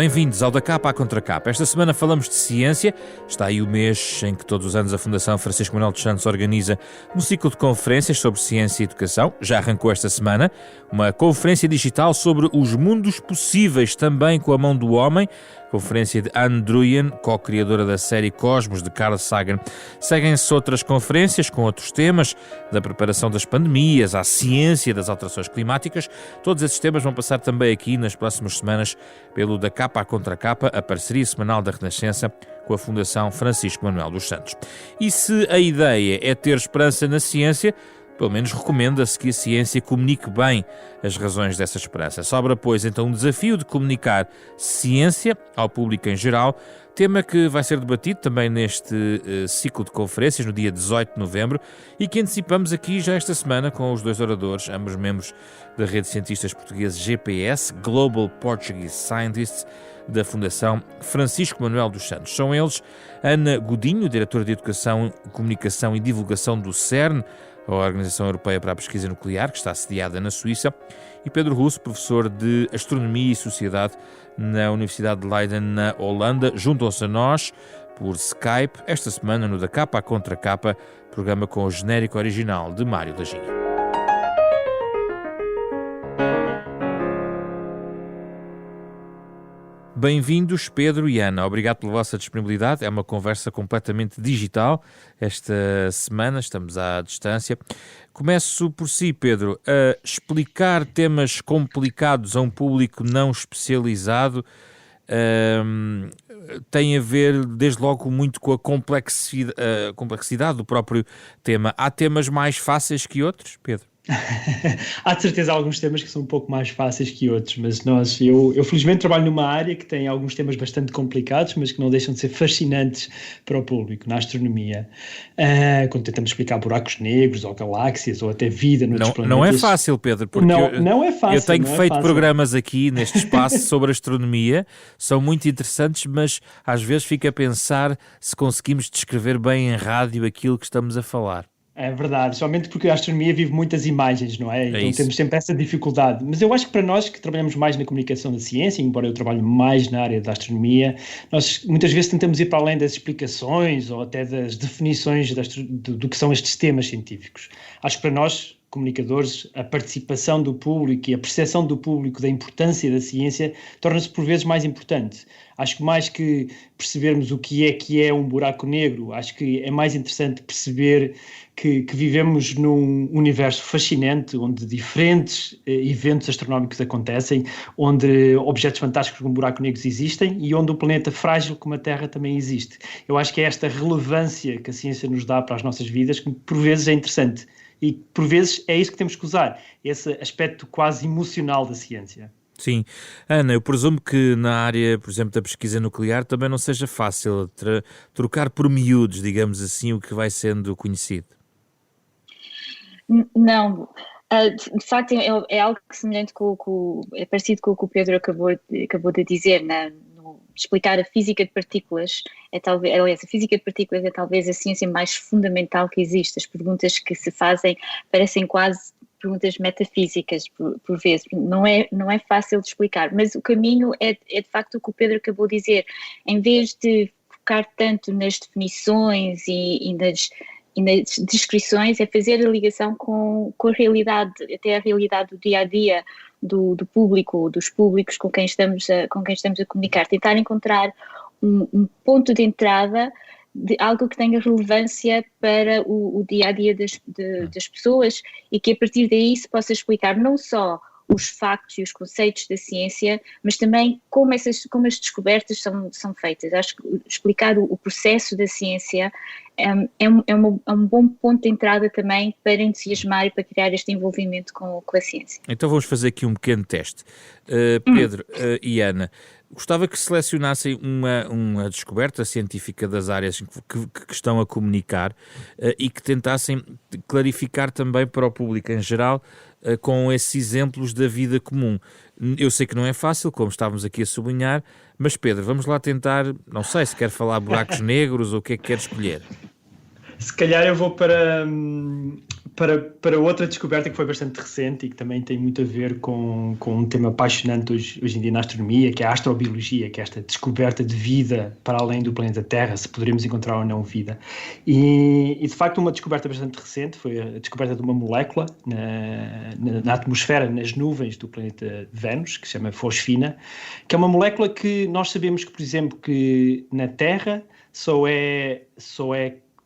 Bem-vindos ao Da Capa à Contracapa. Esta semana falamos de ciência. Está aí o mês em que todos os anos a Fundação Francisco Manuel dos Santos organiza um ciclo de conferências sobre ciência e educação. Já arrancou esta semana uma conferência digital sobre os mundos possíveis, também com a mão do homem. Conferência de Anne Druyan, co-criadora da série Cosmos, de Carl Sagan. Seguem-se outras conferências com outros temas, da preparação das pandemias, à ciência das alterações climáticas. Todos esses temas vão passar também aqui nas próximas semanas pelo Da Capa à Contracapa, a parceria semanal da Renascença com a Fundação Francisco Manuel dos Santos. E se a ideia é ter esperança na ciência, pelo menos recomenda-se que a ciência comunique bem as razões dessa esperança. Sobra, pois, então um desafio de comunicar ciência ao público em geral, tema que vai ser debatido também neste ciclo de conferências, no dia 18 de novembro, e que antecipamos aqui já esta semana com os dois oradores, ambos membros da Rede de Cientistas Portugueses GPS, Global Portuguese Scientists, da Fundação Francisco Manuel dos Santos. São eles Ana Godinho, diretora de Educação, Comunicação e Divulgação do CERN, a Organização Europeia para a Pesquisa Nuclear, que está sediada na Suíça, e Pedro Russo, professor de Astronomia e Sociedade na Universidade de Leiden, na Holanda. Juntam-se a nós por Skype esta semana no Da Capa à Contracapa, programa com o genérico original de Mário Laginha. Bem-vindos, Pedro e Ana. Obrigado pela vossa disponibilidade. É uma conversa completamente digital. Esta semana estamos à distância. Começo por si, Pedro. Explicar temas complicados a um público não especializado tem a ver, desde logo, muito com a complexidade do próprio tema. Há temas mais fáceis que outros, Pedro? Há de certeza alguns temas que são um pouco mais fáceis que outros, mas eu felizmente trabalho numa área que tem alguns temas bastante complicados, mas que não deixam de ser fascinantes para o público, na astronomia. Quando tentamos explicar buracos negros ou galáxias ou até vida noutros planetas. Não é fácil, Pedro, porque não é fácil, eu tenho feito programas aqui neste espaço sobre astronomia, são muito interessantes, mas às vezes fico a pensar se conseguimos descrever bem em rádio aquilo que estamos a falar. É verdade, somente porque a astronomia vive muitas imagens, não é? Então temos sempre essa dificuldade. Mas eu acho que para nós que trabalhamos mais na comunicação da ciência, embora eu trabalhe mais na área da astronomia, nós muitas vezes tentamos ir para além das explicações ou até das definições do que são estes temas científicos. Acho que para nós, comunicadores, a participação do público e a percepção do público da importância da ciência torna-se por vezes mais importante. Acho que mais que percebermos o que é um buraco negro, acho que é mais interessante perceber que vivemos num universo fascinante, onde diferentes eventos astronómicos acontecem, onde objetos fantásticos como buracos negros existem e onde um planeta frágil como a Terra também existe. Eu acho que é esta relevância que a ciência nos dá para as nossas vidas que por vezes é interessante e por vezes é isso que temos que usar, esse aspecto quase emocional da ciência. Sim. Ana, eu presumo que na área, por exemplo, da pesquisa nuclear também não seja fácil trocar por miúdos, digamos assim, o que vai sendo conhecido. Não, de facto é algo semelhante é parecido com o que o Pedro acabou de dizer, explicar a física de partículas a física de partículas é talvez a ciência mais fundamental que existe. As perguntas que se fazem parecem quase perguntas metafísicas por vezes, não é fácil de explicar, mas o caminho é de facto o que o Pedro acabou de dizer. Em vez de focar tanto nas definições e nas descrições, é fazer a ligação com a realidade, até a realidade do dia-a-dia do público, dos públicos com quem estamos a comunicar, tentar encontrar um ponto de entrada de algo que tenha relevância para o dia-a-dia das pessoas e que a partir daí se possa explicar não só os factos e os conceitos da ciência, mas também como as descobertas são feitas. Acho que explicar o processo da ciência é um bom ponto de entrada também para entusiasmar e para criar este envolvimento com a ciência. Então vamos fazer aqui um pequeno teste. Pedro e Ana, gostava que selecionassem uma descoberta científica das áreas que estão a comunicar e que tentassem clarificar também para o público em geral com esses exemplos da vida comum. Eu sei que não é fácil, como estávamos aqui a sublinhar, mas Pedro, vamos lá tentar, não sei se quer falar buracos negros ou o que é que quer escolher. Se calhar eu vou para para outra descoberta que foi bastante recente e que também tem muito a ver com um tema apaixonante hoje em dia na astronomia, que é a astrobiologia, que é esta descoberta de vida para além do planeta Terra, se poderemos encontrar ou não vida. E de facto uma descoberta bastante recente foi a descoberta de uma molécula na atmosfera, nas nuvens do planeta Vênus, que se chama fosfina, que é uma molécula que nós sabemos que, por exemplo, que na Terra só é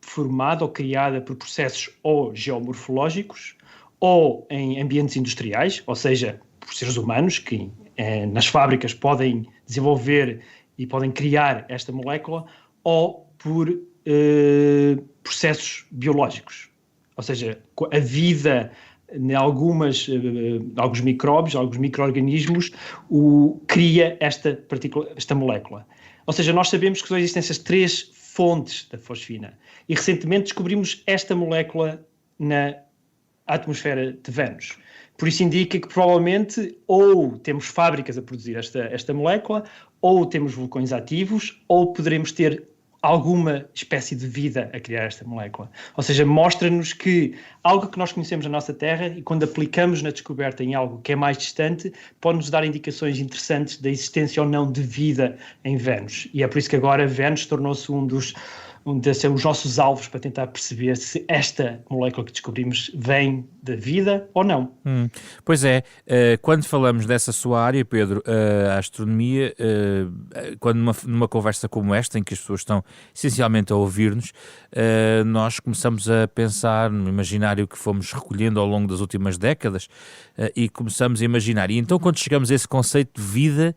formada ou criada por processos ou geomorfológicos ou em ambientes industriais, ou seja, por seres humanos que nas fábricas podem desenvolver e podem criar esta molécula, ou por processos biológicos. Ou seja, a vida em alguns micróbios, alguns micro-organismos, cria esta molécula. Ou seja, nós sabemos que só existem essas 3 fontes da fosfina. E recentemente descobrimos esta molécula na atmosfera de Vênus. Por isso indica que provavelmente ou temos fábricas a produzir esta molécula, ou temos vulcões ativos, ou poderemos ter alguma espécie de vida a criar esta molécula. Ou seja, mostra-nos que algo que nós conhecemos na nossa Terra, e quando aplicamos na descoberta em algo que é mais distante, pode-nos dar indicações interessantes da existência ou não de vida em Vênus. E é por isso que agora Vênus tornou-se um de ser os nossos alvos para tentar perceber se esta molécula que descobrimos vem da vida ou não. Pois é, quando falamos dessa sua área, Pedro, a astronomia, quando numa conversa como esta, em que as pessoas estão essencialmente a ouvir-nos, nós começamos a pensar no imaginário que fomos recolhendo ao longo das últimas décadas e começamos a imaginar. E então, quando chegamos a esse conceito de vida,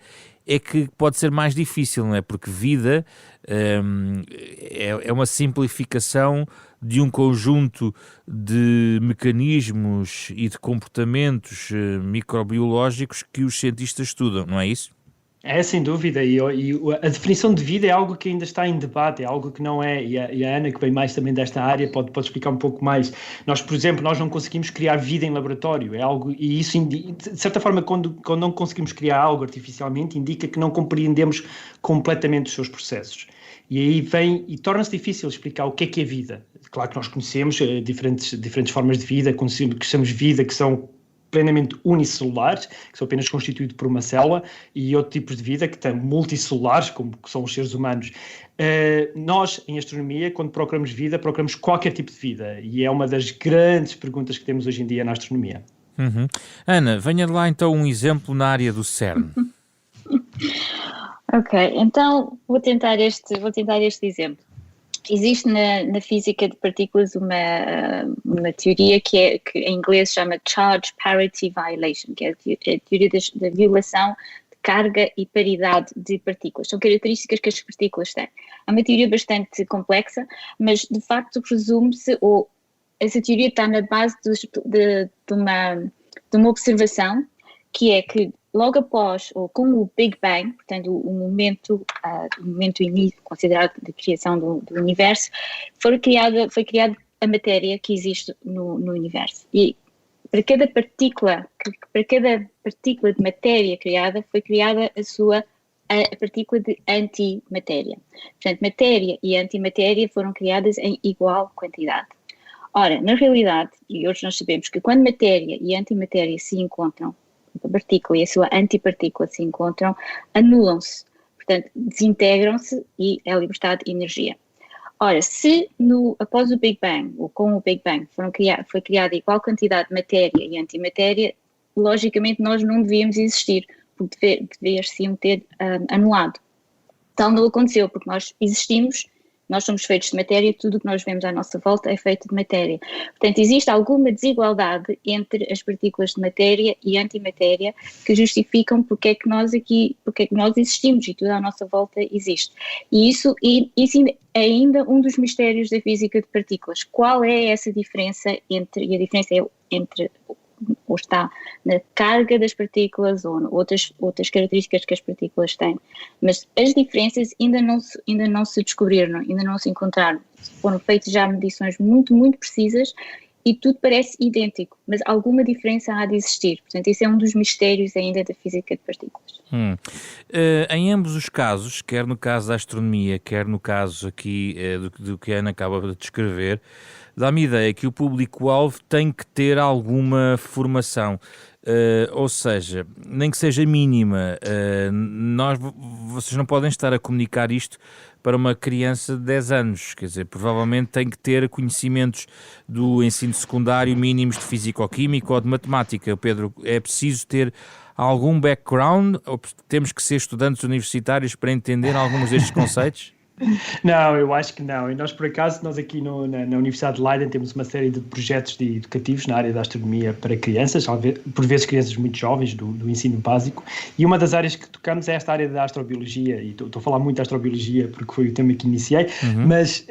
é que pode ser mais difícil, não é? Porque vida é uma simplificação de um conjunto de mecanismos e de comportamentos microbiológicos que os cientistas estudam, não é isso? É, sem dúvida, e a definição de vida é algo que ainda está em debate, é algo que não é, e a Ana, que vem mais também desta área, pode explicar um pouco mais. Nós, por exemplo, nós não conseguimos criar vida em laboratório, é algo, e isso, de certa forma, quando não conseguimos criar algo artificialmente, indica que não compreendemos completamente os seus processos. E aí vem, e torna-se difícil explicar o que é vida. Claro que nós conhecemos diferentes formas de vida, conhecemos vida que são plenamente unicelulares, que são apenas constituídos por uma célula, e outros tipos de vida que estão multicelulares, como são os seres humanos. Nós, em astronomia, quando procuramos vida, procuramos qualquer tipo de vida, e é uma das grandes perguntas que temos hoje em dia na astronomia. Ana, venha de lá então um exemplo na área do CERN. Ok, então vou tentar este exemplo. Existe na física de partículas uma teoria que em inglês se chama Charge Parity Violation, que é a teoria da violação de carga e paridade de partículas. São características que as partículas têm. É uma teoria bastante complexa, mas de facto presume-se, ou essa teoria está na base de uma observação, que é que logo após, ou com o Big Bang, portanto o momento considerado de criação do universo, foi criada a matéria que existe no universo. E para cada partícula de matéria criada, foi criada a partícula de antimatéria. Portanto, matéria e antimatéria foram criadas em igual quantidade. Ora, na realidade, e hoje nós sabemos que quando matéria e antimatéria se encontram, a partícula e a sua antipartícula se encontram, anulam-se, portanto, desintegram-se e é libertada energia. Ora, se após o Big Bang, ou com o Big Bang, foi criada igual quantidade de matéria e antimatéria, logicamente nós não devíamos existir, porque deveriam ter anulado. Tal não aconteceu, porque nós existimos. Nós somos feitos de matéria e tudo o que nós vemos à nossa volta é feito de matéria. Portanto, existe alguma desigualdade entre as partículas de matéria e antimatéria que justificam porque é que nós existimos e tudo à nossa volta existe. E isso é ainda um dos mistérios da física de partículas. Qual é essa diferença e a diferença é entre ou está na carga das partículas ou outras características que as partículas têm. Mas as diferenças ainda não se descobriram, ainda não se encontraram. Foram feitas já medições muito, muito precisas e tudo parece idêntico, mas alguma diferença há de existir. Portanto, isso é um dos mistérios ainda da física de partículas. Em ambos os casos, quer no caso da astronomia, quer no caso aqui do que a Ana acaba de descrever, dá-me a ideia que o público-alvo tem que ter alguma formação. Ou seja, nem que seja mínima, vocês não podem estar a comunicar isto para uma criança de 10 anos, quer dizer, provavelmente tem que ter conhecimentos do ensino secundário mínimos de físico-química ou de matemática. Pedro, é preciso ter algum background ou temos que ser estudantes universitários para entender alguns destes conceitos? Não, eu acho que não. E nós, por acaso, nós aqui na Universidade de Leiden temos uma série de projetos educativos na área da astronomia para crianças, por vezes crianças muito jovens, do ensino básico, e uma das áreas que tocamos é esta área da astrobiologia, e estou a falar muito de astrobiologia porque foi o tema que iniciei, mas,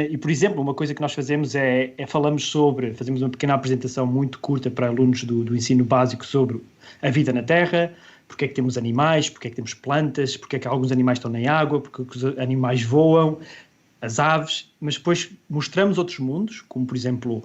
e por exemplo, uma coisa que nós fazemos fazemos uma pequena apresentação muito curta para alunos do ensino básico sobre a vida na Terra, porque é que temos animais, porque é que temos plantas, porque é que alguns animais estão na água, porque é que os animais voam, as aves, mas depois mostramos outros mundos, como por exemplo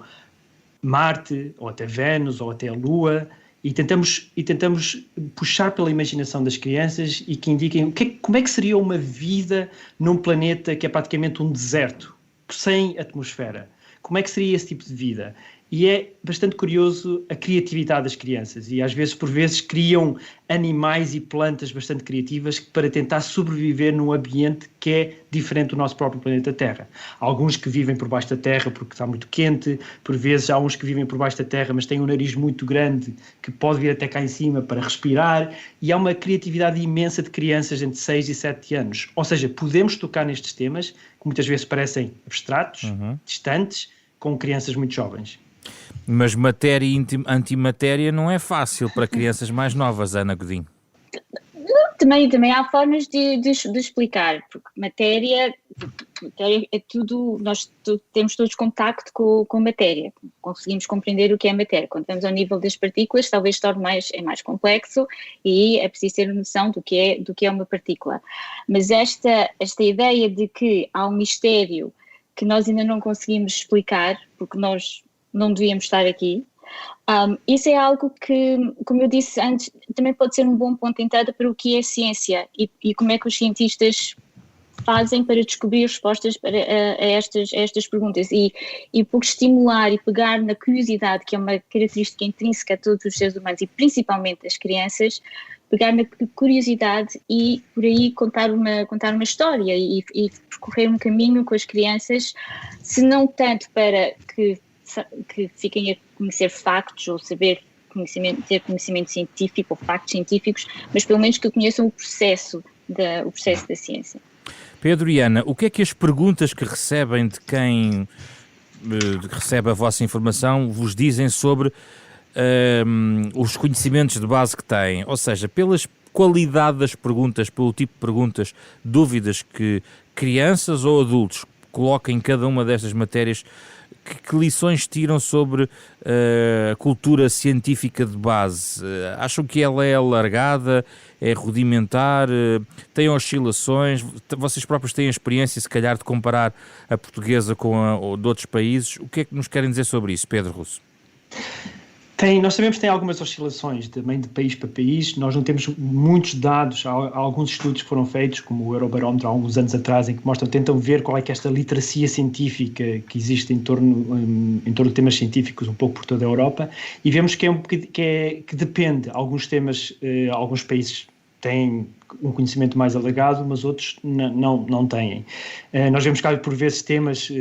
Marte, ou até Vênus, ou até a Lua, e tentamos puxar pela imaginação das crianças e que indiquem como é que seria uma vida num planeta que é praticamente um deserto, sem atmosfera. Como é que seria esse tipo de vida? E é bastante curioso a criatividade das crianças e por vezes criam animais e plantas bastante criativas para tentar sobreviver num ambiente que é diferente do nosso próprio planeta Terra. Há alguns que vivem por baixo da Terra porque está muito quente, por vezes há uns que vivem por baixo da Terra mas têm um nariz muito grande que pode vir até cá em cima para respirar, e há uma criatividade imensa de crianças entre 6 e 7 anos. Ou seja, podemos tocar nestes temas que muitas vezes parecem abstratos, distantes, com crianças muito jovens. Mas matéria e antimatéria não é fácil para crianças mais novas, Ana Godinho. Também há formas de explicar, porque matéria é tudo, temos todos contacto com matéria, conseguimos compreender o que é matéria. Quando vamos ao nível das partículas, talvez se torne mais complexo e é preciso ter noção do que é uma partícula. Mas esta ideia de que há um mistério que nós ainda não conseguimos explicar, porque nós não devíamos estar aqui. Isso é algo que, como eu disse antes, também pode ser um bom ponto de entrada para o que é ciência e como é que os cientistas fazem para descobrir respostas a estas perguntas e por estimular e pegar na curiosidade, que é uma característica intrínseca a todos os seres humanos e principalmente as crianças, pegar na curiosidade e por aí contar uma história e percorrer um caminho com as crianças, se não tanto para que fiquem a conhecer factos ou ter conhecimento científico ou factos científicos, mas pelo menos que conheçam o processo da ciência. Pedro e Ana, o que é que as perguntas que recebem de quem recebe a vossa informação vos dizem sobre os conhecimentos de base que têm? Ou seja, pela qualidade das perguntas, pelo tipo de perguntas, dúvidas que crianças ou adultos colocam em cada uma destas matérias, que lições tiram sobre a cultura científica de base? Acham que ela é alargada, é rudimentar, tem oscilações? Vocês próprios têm a experiência, se calhar, de comparar a portuguesa com a de outros países. O que é que nos querem dizer sobre isso, Pedro Russo? Nós sabemos que tem algumas oscilações também de país para país. Nós não temos muitos dados. Há alguns estudos que foram feitos, como o Eurobarómetro há alguns anos atrás, em que tentam ver qual é que é esta literacia científica que existe em torno de temas científicos um pouco por toda a Europa, e vemos que depende. Alguns temas, alguns países têm um conhecimento mais alargado, mas outros não têm. Nós vemos que por vezes temas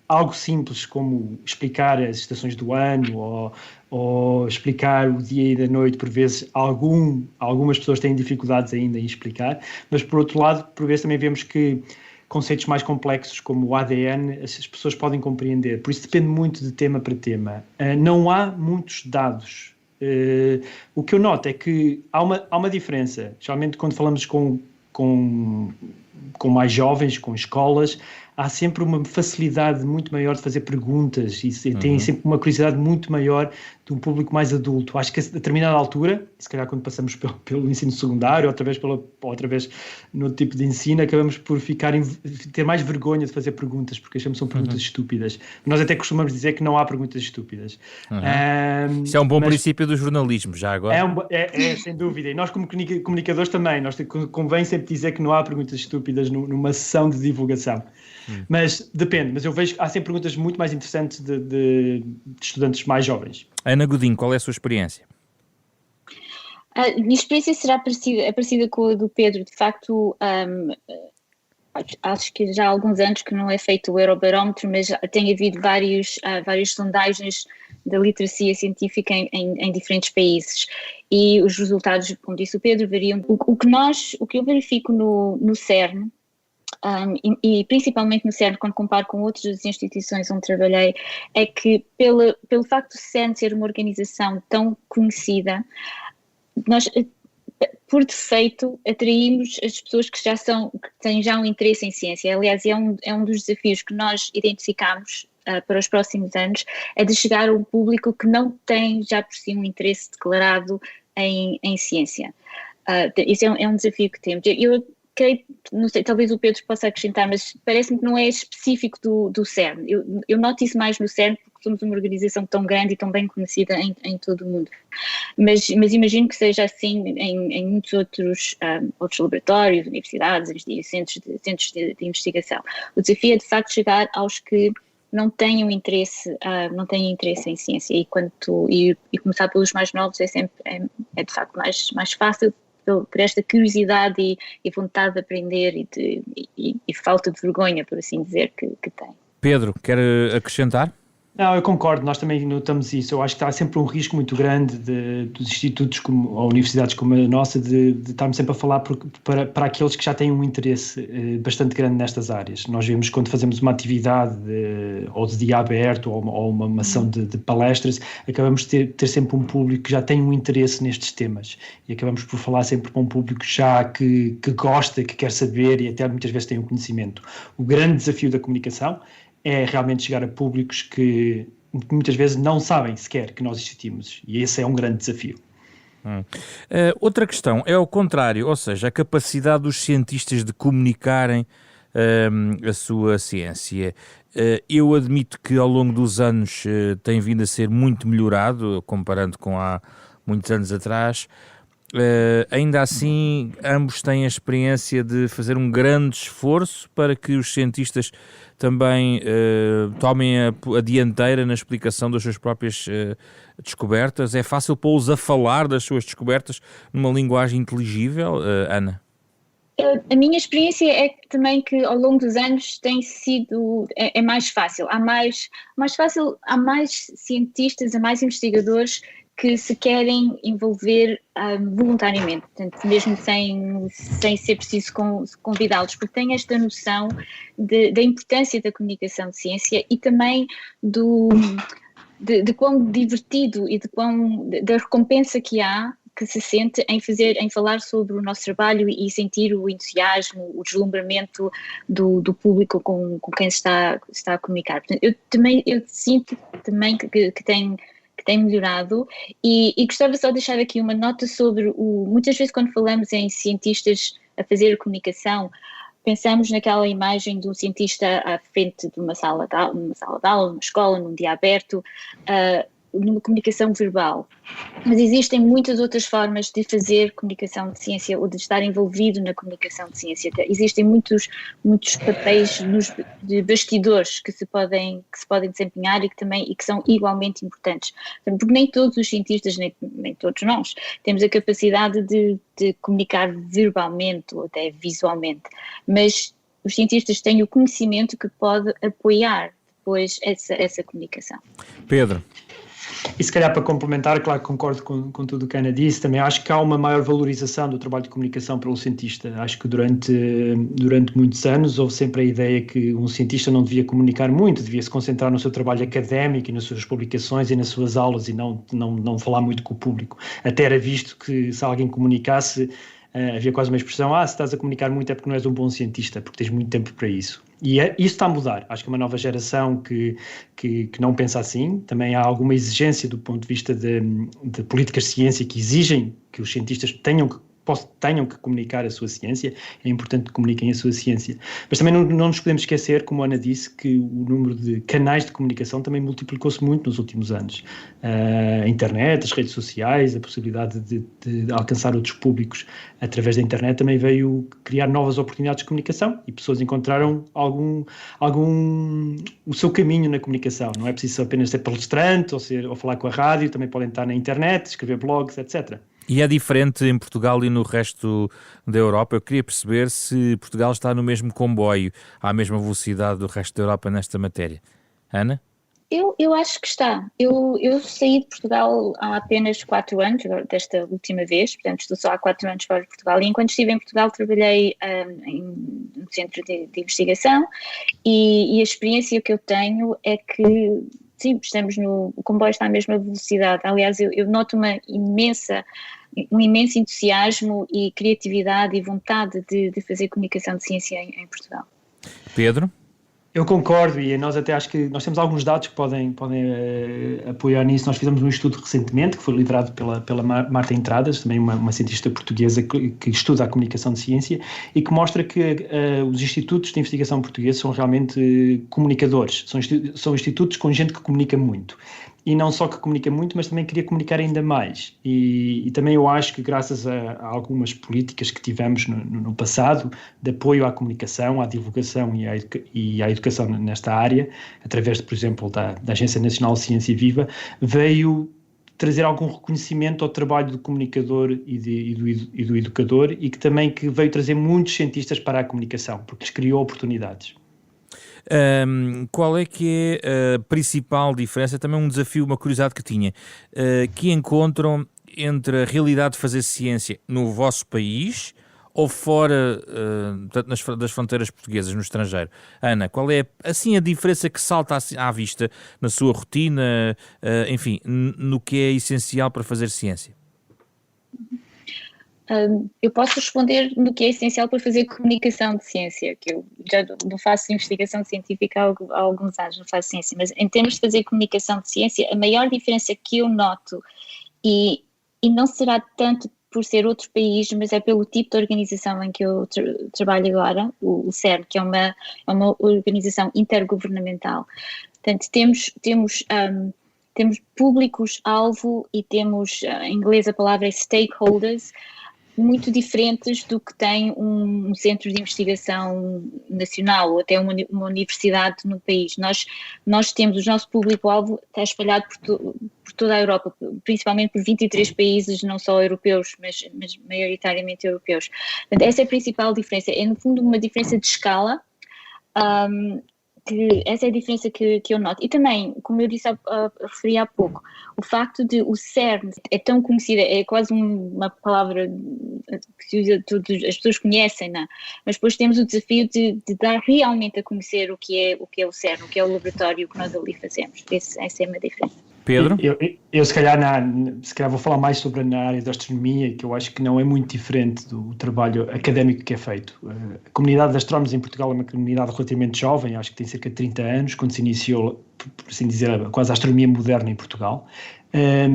algo simples como explicar as estações do ano ou explicar o dia e da noite, por vezes algumas pessoas têm dificuldades ainda em explicar, mas por outro lado, por vezes também vemos que conceitos mais complexos como o ADN as pessoas podem compreender, por isso depende muito de tema para tema. Não há muitos dados. O que eu noto é que há uma diferença, geralmente quando falamos com mais jovens, com escolas, há sempre uma facilidade muito maior de fazer perguntas e têm sempre uma curiosidade muito maior de um público mais adulto. Acho que a determinada altura, se calhar quando passamos pelo ensino secundário, outra vez no tipo de ensino, acabamos por ter mais vergonha de fazer perguntas, porque achamos que são perguntas estúpidas. Nós até costumamos dizer que não há perguntas estúpidas. Isso é um bom princípio do jornalismo, já agora. Sem dúvida. E nós, como comunicadores também, convém sempre dizer que não há perguntas estúpidas numa sessão de divulgação. Mas depende, mas eu vejo que há sempre perguntas muito mais interessantes de estudantes mais jovens. Ana Godinho, qual é a sua experiência? A minha experiência será parecida com a do Pedro. De facto, acho que já há alguns anos que não é feito o Eurobarómetro, mas tem havido várias sondagens da literacia científica em diferentes países, e os resultados, como disse o Pedro, variam. O que eu verifico no CERN, e principalmente no CERN, quando comparo com outras instituições onde trabalhei, é que pelo facto de CERN ser uma organização tão conhecida, nós, por defeito, atraímos as pessoas que têm já um interesse em ciência. Aliás, é um dos desafios que nós identificamos para os próximos anos, é de chegar a um público que não tem já por si um interesse declarado em ciência. Isso é um desafio que temos. Eu creio, não sei, talvez o Pedro possa acrescentar, mas parece-me que não é específico do CERN. Eu noto isso mais no CERN, porque somos uma organização tão grande e tão bem conhecida em todo o mundo. Mas imagino que seja assim em muitos outros laboratórios, universidades, centros de investigação. O desafio é, de facto, chegar aos que não tenham interesse em ciência, e começar pelos mais novos é sempre, de facto mais fácil, por esta curiosidade e vontade de aprender e falta de vergonha, por assim dizer, que tem. Pedro, quer acrescentar? Não, eu concordo, nós também notamos isso. Eu acho que há sempre um risco muito grande dos institutos ou universidades como a nossa de estarmos sempre a falar para aqueles que já têm um interesse bastante grande nestas áreas. Nós vemos quando fazemos uma atividade ou de dia aberto ou uma ação de palestras, acabamos de ter sempre um público que já tem um interesse nestes temas, e acabamos por falar sempre para um público já que gosta, que quer saber e até muitas vezes tem um conhecimento. O grande desafio da comunicação é realmente chegar a públicos que muitas vezes não sabem sequer que nós existimos, e esse é um grande desafio. Outra questão é ao contrário, ou seja, a capacidade dos cientistas de comunicarem a sua ciência. Eu admito que ao longo dos anos tem vindo a ser muito melhorado, comparando com há muitos anos atrás. Ainda assim, ambos têm a experiência de fazer um grande esforço para que os cientistas também tomem a dianteira na explicação das suas próprias descobertas. É fácil pô-los a falar das suas descobertas numa linguagem inteligível, Ana? A minha experiência é também que ao longo dos anos tem sido, é mais fácil. Há mais cientistas, há mais investigadores que se querem envolver voluntariamente, portanto, mesmo sem ser preciso convidá-los, porque têm esta noção da importância da comunicação de ciência e também de quão divertido e da recompensa que se sente em falar sobre o nosso trabalho e sentir o entusiasmo, o deslumbramento do público com quem se está a comunicar. Portanto, eu sinto também que tem melhorado, e gostava só de deixar aqui uma nota sobre muitas vezes quando falamos em cientistas a fazer comunicação, pensamos naquela imagem de um cientista à frente de uma sala de aula, numa escola, num dia aberto, numa comunicação verbal. Mas existem muitas outras formas de fazer comunicação de ciência ou de estar envolvido na comunicação de ciência. Existem muitos papéis de bastidores que se podem desempenhar e que são igualmente importantes. Porque nem todos os cientistas, nem todos nós, temos a capacidade de comunicar verbalmente ou até visualmente. Mas os cientistas têm o conhecimento que pode apoiar depois essa comunicação. Pedro. E se calhar para complementar, claro que concordo com tudo o que a Ana disse, também acho que há uma maior valorização do trabalho de comunicação pelo cientista. Acho que durante muitos anos houve sempre a ideia que um cientista não devia comunicar muito, devia se concentrar no seu trabalho académico e nas suas publicações e nas suas aulas e não falar muito com o público. Até era visto que se alguém comunicasse, havia quase uma expressão, se estás a comunicar muito é porque não és um bom cientista, porque tens muito tempo para isso. E isso está a mudar. Acho que é uma nova geração que não pensa assim. Também há alguma exigência do ponto de vista de políticas de ciência que exigem que os cientistas tenham que comunicar a sua ciência. É importante que comuniquem a sua ciência. Mas também não nos podemos esquecer, como a Ana disse, que o número de canais de comunicação também multiplicou-se muito nos últimos anos. A internet, as redes sociais, a possibilidade de alcançar outros públicos através da internet também veio criar novas oportunidades de comunicação e pessoas encontraram o seu caminho na comunicação. Não é preciso apenas ser palestrante ou falar com a rádio, também podem estar na internet, escrever blogs, etc. E é diferente em Portugal e no resto da Europa? Eu queria perceber se Portugal está no mesmo comboio, à mesma velocidade do resto da Europa nesta matéria. Ana? Eu acho que está. Eu saí de Portugal há apenas 4 anos, desta última vez, portanto estou só há 4 anos fora de Portugal, e enquanto estive em Portugal trabalhei no centro de investigação e a experiência que eu tenho é que sim, o comboio está à mesma velocidade. Aliás, eu noto um imenso entusiasmo e criatividade e vontade de fazer comunicação de ciência em Portugal. Pedro? Eu concordo, e nós até acho que nós temos alguns dados que podem apoiar nisso. Nós fizemos um estudo recentemente, que foi liderado pela Marta Entradas, também uma cientista portuguesa que estuda a comunicação de ciência, e que mostra que os institutos de investigação portugueses são realmente comunicadores, são institutos com gente que comunica muito. E não só que comunica muito, mas também queria comunicar ainda mais. E também eu acho que graças a algumas políticas que tivemos no passado, de apoio à comunicação, à divulgação e à educação nesta área, através, por exemplo, da Agência Nacional de Ciência Viva, veio trazer algum reconhecimento ao trabalho do comunicador e do educador, e que também veio trazer muitos cientistas para a comunicação, porque criou oportunidades. Qual é que é a principal diferença, também um desafio, uma curiosidade que tinha, que encontram entre a realidade de fazer ciência no vosso país ou fora das fronteiras portuguesas, no estrangeiro? Ana, qual é assim a diferença que salta à vista na sua rotina, enfim, no que é essencial para fazer ciência? Eu posso responder no que é essencial para fazer comunicação de ciência, que eu já não faço investigação científica há alguns anos, não faço ciência, mas em termos de fazer comunicação de ciência, a maior diferença que eu noto, e não será tanto por ser outro país, mas é pelo tipo de organização em que eu trabalho agora, o CERN, que é uma organização intergovernamental. Portanto, temos públicos-alvo e temos, em inglês a palavra é stakeholders, muito diferentes do que tem um centro de investigação nacional ou até uma universidade no país. Nós temos, o nosso público-alvo está espalhado por toda a Europa, principalmente por 23 países, não só europeus, mas maioritariamente europeus. Portanto, essa é a principal diferença. É, no fundo, uma diferença de escala. Essa é a diferença que eu noto. E também, como eu referi há pouco, o facto de o CERN é tão conhecida, é quase uma palavra que se usa, as pessoas conhecem, não? Mas depois temos o desafio de dar realmente a conhecer o que é o CERN, o que é o laboratório que nós ali fazemos. Essa é uma diferença. Pedro? Eu se calhar vou falar mais sobre na área da astronomia, que eu acho que não é muito diferente do trabalho académico que é feito. A comunidade de astrónomos em Portugal é uma comunidade relativamente jovem, acho que tem cerca de 30 anos, quando se iniciou, por assim dizer, quase a astronomia moderna em Portugal.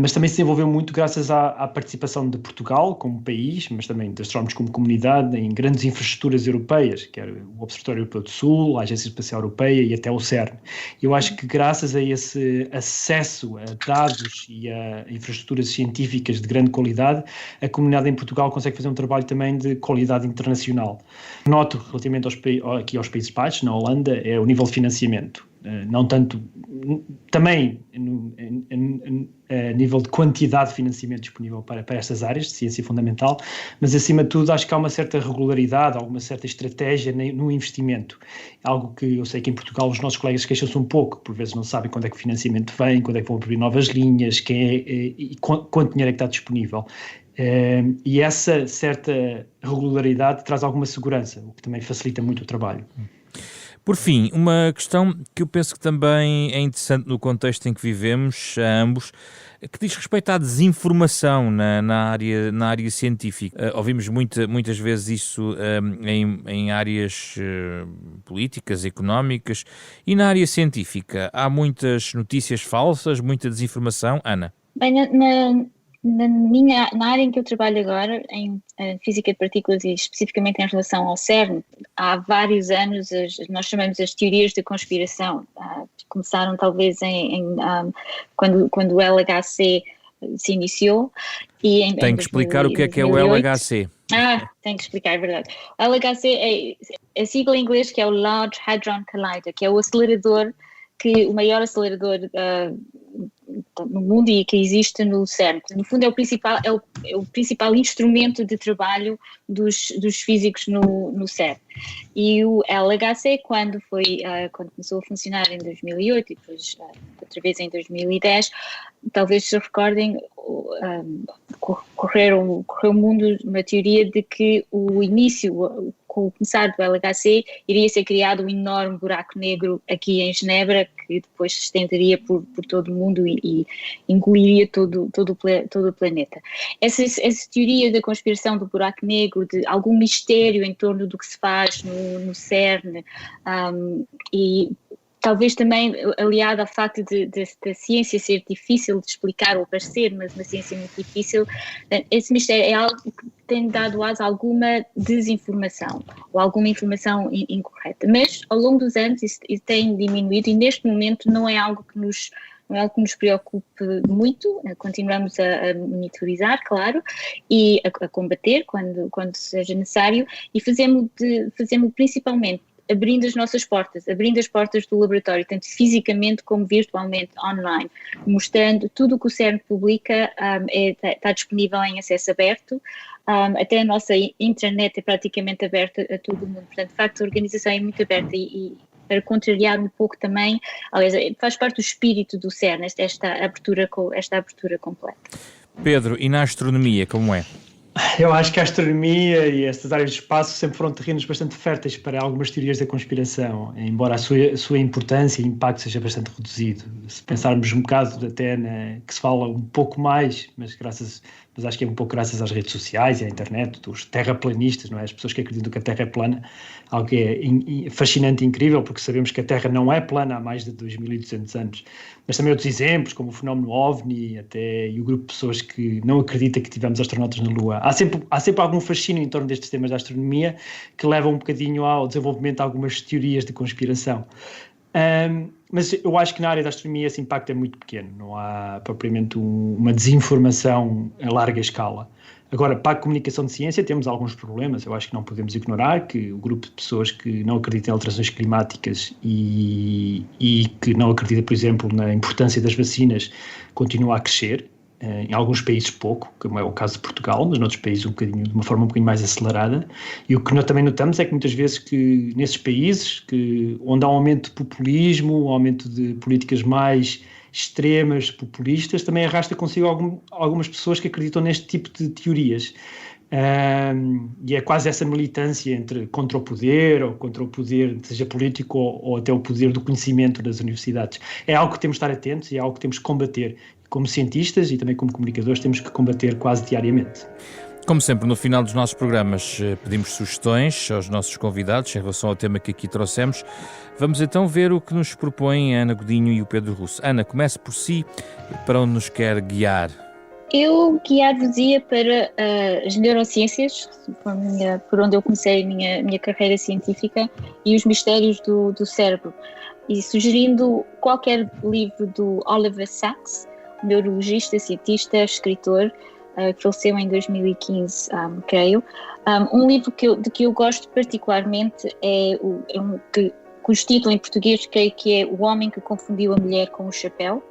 Mas também se desenvolveu muito graças à participação de Portugal como país, mas também de astrónomos como comunidade em grandes infraestruturas europeias, que era o Observatório Europeu do Sul, a Agência Espacial Europeia e até o CERN. Eu acho que graças a esse acesso a dados e a infraestruturas científicas de grande qualidade, a comunidade em Portugal consegue fazer um trabalho também de qualidade internacional. Noto, relativamente aqui aos Países Baixos, na Holanda, é o nível de financiamento. Não tanto, também a nível de quantidade de financiamento disponível para estas áreas de ciência fundamental, mas acima de tudo acho que há uma certa regularidade, alguma certa estratégia no investimento, algo que eu sei que em Portugal os nossos colegas queixam-se um pouco, por vezes não sabem quando é que o financiamento vem, quando é que vão abrir novas linhas, e quanto dinheiro é que está disponível. E essa certa regularidade traz alguma segurança, o que também facilita muito o trabalho. Por fim, uma questão que eu penso que também é interessante no contexto em que vivemos, a ambos, que diz respeito à desinformação na área científica. Ouvimos muitas vezes isso em áreas políticas, económicas, e na área científica. Há muitas notícias falsas, muita desinformação. Ana? Bem, na área em que eu trabalho agora, em física de partículas e especificamente em relação ao CERN, há vários anos nós chamamos as teorias da conspiração. Começaram talvez quando o LHC se iniciou. Tem que explicar o que é o LHC. Tem que explicar, é verdade. O LHC é a sigla em inglês que é o Large Hadron Collider, que é o maior acelerador no mundo e que existe no CERN. No fundo é o principal instrumento de trabalho dos físicos no CERN. E o LHC, quando começou a funcionar em 2008 e depois outra vez em 2010, talvez se recordem, correu o mundo uma teoria de que com o começar do LHC, iria ser criado um enorme buraco negro aqui em Genebra, que depois se estenderia por todo o mundo e engoliria todo o planeta. Essa teoria da conspiração do buraco negro, de algum mistério em torno do que se faz no CERN, e talvez também aliado ao facto da ciência ser difícil de explicar ou parecer, mas uma ciência muito difícil, esse mistério é algo que tem dado aso a alguma desinformação ou alguma informação incorreta. Mas ao longo dos anos isso tem diminuído e neste momento não é algo que nos preocupe muito. Continuamos a monitorizar, claro, e a combater quando seja necessário, e fazemos principalmente abrindo as nossas portas, abrindo as portas do laboratório, tanto fisicamente como virtualmente, online, mostrando tudo o que o CERN publica, está disponível em acesso aberto, até a nossa intranet é praticamente aberta a todo o mundo. Portanto, de facto, a organização é muito aberta e para contrariar um pouco também, aliás, faz parte do espírito do CERN, esta abertura completa. Pedro, e na astronomia, como é? Eu acho que a astronomia e estas áreas de espaço sempre foram terrenos bastante férteis para algumas teorias da conspiração, embora a sua importância e impacto seja bastante reduzido. Se pensarmos um bocado até que se fala um pouco mais, mas acho que é um pouco graças às redes sociais e à internet, dos terraplanistas, não é? As pessoas que acreditam que a Terra é plana, algo que é fascinante e incrível, porque sabemos que a Terra não é plana há mais de 2200 anos. Mas também outros exemplos, como o fenómeno OVNI, e o grupo de pessoas que não acredita que tivemos astronautas na Lua. Há sempre algum fascínio em torno destes temas da astronomia que leva um bocadinho ao desenvolvimento de algumas teorias de conspiração. Mas eu acho que na área da astronomia esse impacto é muito pequeno, não há propriamente uma desinformação a larga escala. Agora, para a comunicação de ciência temos alguns problemas, eu acho que não podemos ignorar que o grupo de pessoas que não acreditam em alterações climáticas e que não acredita, por exemplo, na importância das vacinas continua a crescer. Em alguns países pouco, como é o caso de Portugal, mas noutros países de uma forma um bocadinho mais acelerada. E o que nós também notamos é que muitas vezes que nesses países onde há um aumento de populismo, um aumento de políticas mais extremas, populistas, também arrasta consigo algumas pessoas que acreditam neste tipo de teorias. E é quase essa militância contra o poder, seja político ou até o poder do conhecimento das universidades. É algo que temos de estar atentos e é algo que temos que combater. Como cientistas e também como comunicadores temos que combater quase diariamente. Como sempre, no final dos nossos programas pedimos sugestões aos nossos convidados em relação ao tema que aqui trouxemos. Vamos então ver o que nos propõem a Ana Godinho e o Pedro Russo. Ana, comece por si, para onde nos quer guiar? Eu guiar-vos-ia para as neurociências, por onde eu comecei a minha carreira científica, e os mistérios do cérebro, e sugerindo qualquer livro do Oliver Sacks, neurologista, cientista, escritor, que faleceu em 2015, creio. Um livro de que eu gosto particularmente cujo título em português creio que é O Homem que Confundiu a Mulher com o Chapéu,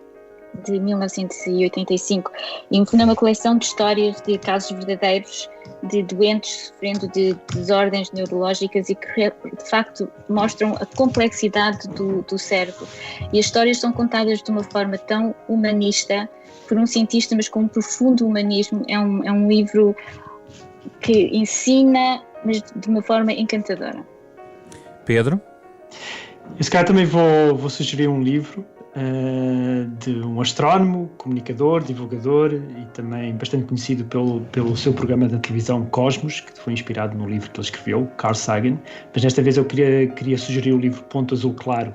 de 1985, e no fundo é uma coleção de histórias de casos verdadeiros de doentes sofrendo de desordens neurológicas e que de facto mostram a complexidade do cérebro, e as histórias são contadas de uma forma tão humanista por um cientista, mas com um profundo humanismo. É um livro que ensina, mas de uma forma encantadora. Pedro? Eu se calhar também vou sugerir um livro de um astrónomo, comunicador, divulgador e também bastante conhecido pelo seu programa da televisão Cosmos, que foi inspirado no livro que ele escreveu, Carl Sagan. Mas desta vez eu queria sugerir o livro Ponto Azul Claro,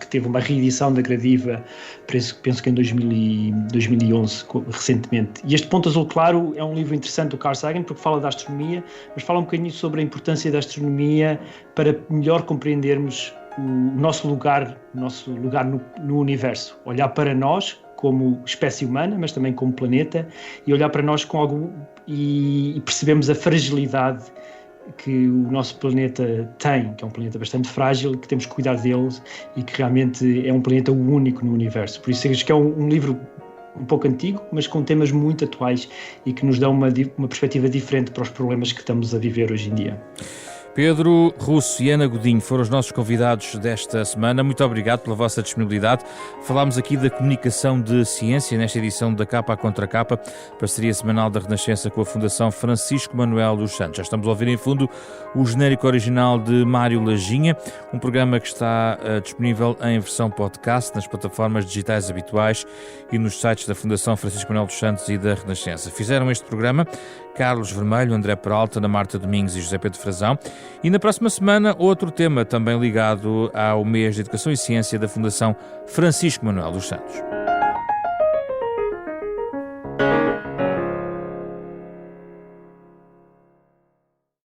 que teve uma reedição da Gradiva, penso que em 2011, recentemente. E este Ponto Azul Claro é um livro interessante do Carl Sagan, porque fala da astronomia, mas fala um bocadinho sobre a importância da astronomia para melhor compreendermos o nosso lugar no universo, olhar para nós como espécie humana, mas também como planeta, e olhar para nós com algo e percebemos a fragilidade que o nosso planeta tem, que é um planeta bastante frágil, que temos que cuidar dele e que realmente é um planeta único no universo. Por isso acho que é um livro um pouco antigo, mas com temas muito atuais e que nos dão uma perspectiva diferente para os problemas que estamos a viver hoje em dia. Pedro Russo e Ana Godinho foram os nossos convidados desta semana. Muito obrigado pela vossa disponibilidade. Falámos aqui da comunicação de ciência nesta edição da Capa à Contra Capa, parceria semanal da Renascença com a Fundação Francisco Manuel dos Santos. Já estamos a ouvir em fundo o genérico original de Mário Lajinha, um programa que está disponível em versão podcast nas plataformas digitais habituais e nos sites da Fundação Francisco Manuel dos Santos e da Renascença. Fizeram este programa Carlos Vermelho, André Peralta, Ana Marta Domingos e José Pedro Frazão. E na próxima semana, outro tema também ligado ao mês de Educação e Ciência da Fundação Francisco Manuel dos Santos.